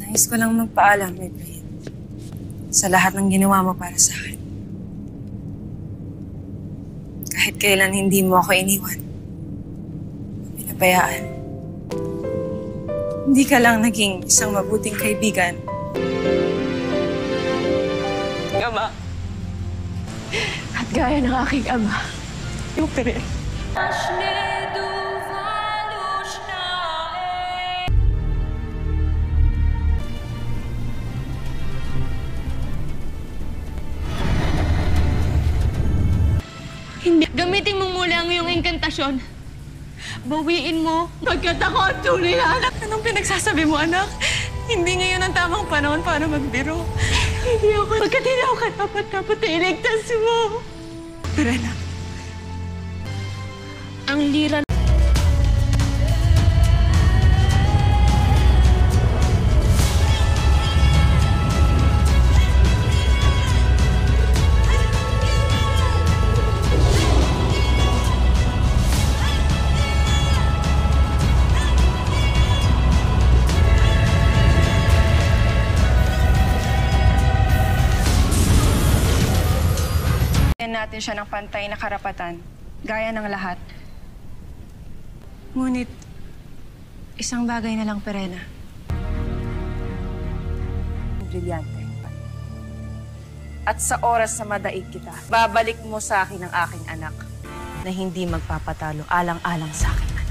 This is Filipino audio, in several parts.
Nais ko lang magpaalam, Ibrahim, sa lahat ng ginawa mo para sa akin. Kahit kailan hindi mo ako iniwan, pinabayaan. Hindi ka lang naging isang mabuting kaibigan. Ama. At gaya ng aking ama, yung Perel. Hindi. Gamitin mo mula ang iyong inkantasyon. Bawiin mo pagkat ako ang tunay na anak. Anong pinagsasabi mo, anak? Hindi ngayon ang tamang panahon para magbiro. Hindi ako. Pagkat hindi ako katapat-tapat, iligtas mo. Perena. Ang lira. Natin siya ng pantay na karapatan, gaya ng lahat. Ngunit, isang bagay na lang, Perena. Brilyante. At sa oras na madaig kita, babalik mo sa akin ang aking anak na hindi magpapatalo alang-alang sa aking anak.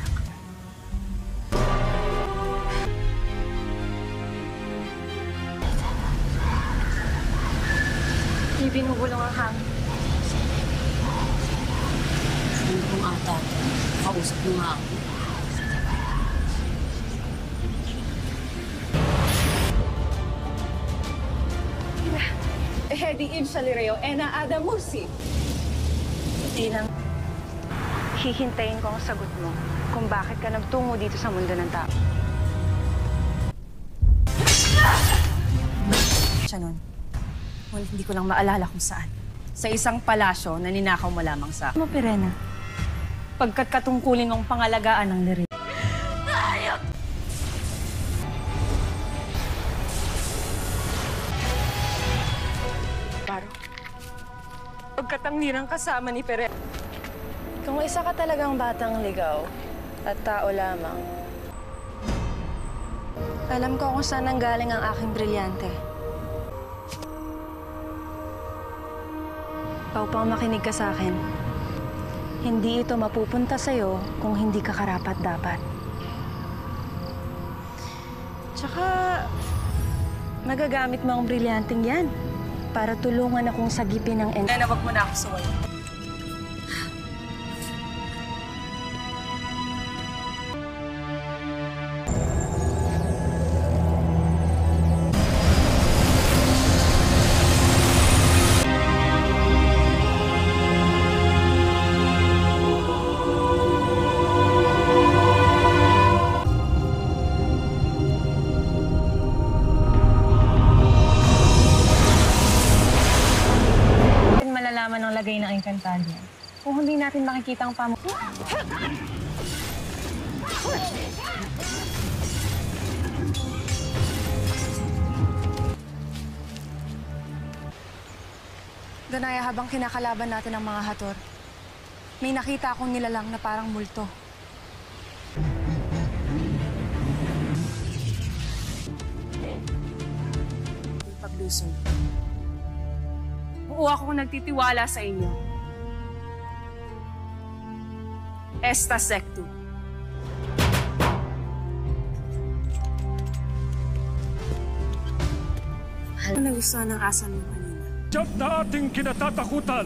May binubulong ang hangin. Kung ata, kausap mo nga ako. Hedi Ibsalireo, Ena Adamusi. Hindi lang. Hihintayin ko ang sagot mo kung bakit ka nagtungo dito sa mundo ng tao. Siya nun. Ngunit hindi ko lang maalala kung saan. Sa isang palasyo na ninakaw mo lamang sa akin. Perena? Pagkat katungkulin ng pangalagaan ng lirin. Ayok! Baro, pagkat ang lirang kasama ni Perena. Kung isa ka talagang batang ligaw at tao lamang, alam ko kung saan nanggaling ang aking brilyante. Paupang makinig ka sa akin. Hindi ito mapupunta sa'yo kung hindi ka karapat-dapat. Tsaka, magagamit mo ang brilyanteng yan para tulungan akong sagipin ng Wag mo na ako sa wala. Malalaman ang lagay ng Encantadia kung hindi natin makikita ang Ganaya, habang kinakalaban natin ang mga hator, may nakita akong nilalang na parang multo. Paglusong. Oo, ako nagtitiwala sa inyo. Esta sectu. Ano nagustuhan ng asam mo kanina? Tiyap na ating kinatatakutan!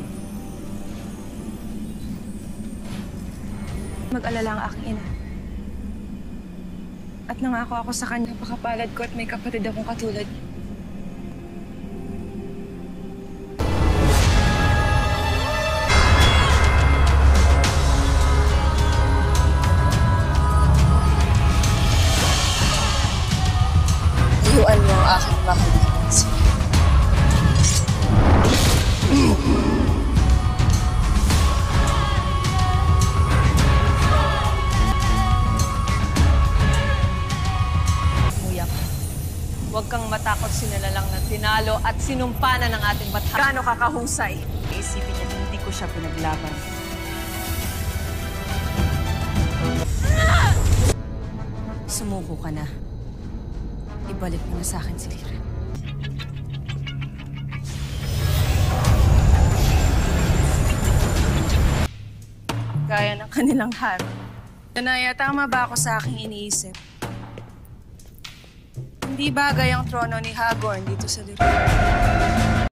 Mag-alala ang aking ina. At nangako ako sa kanya, napakapalad ko at may kapatid akong katulad niya. Iyuan mo ang aking mahal na kapatid. Huwag kang matakot, sinalalang na tinalo at sinumpanan ng ating batang. Gaano kakahusay? Isipin niya, hindi ko siya pinaglaban. Sumuko ka na. Ibalik mo na sa akin si Lyra. Gaya ng kanilang hari. Danaya, tama ba ako sa aking iniisip? Hindi bagay ang trono ni Hagorn dito sa Lyra.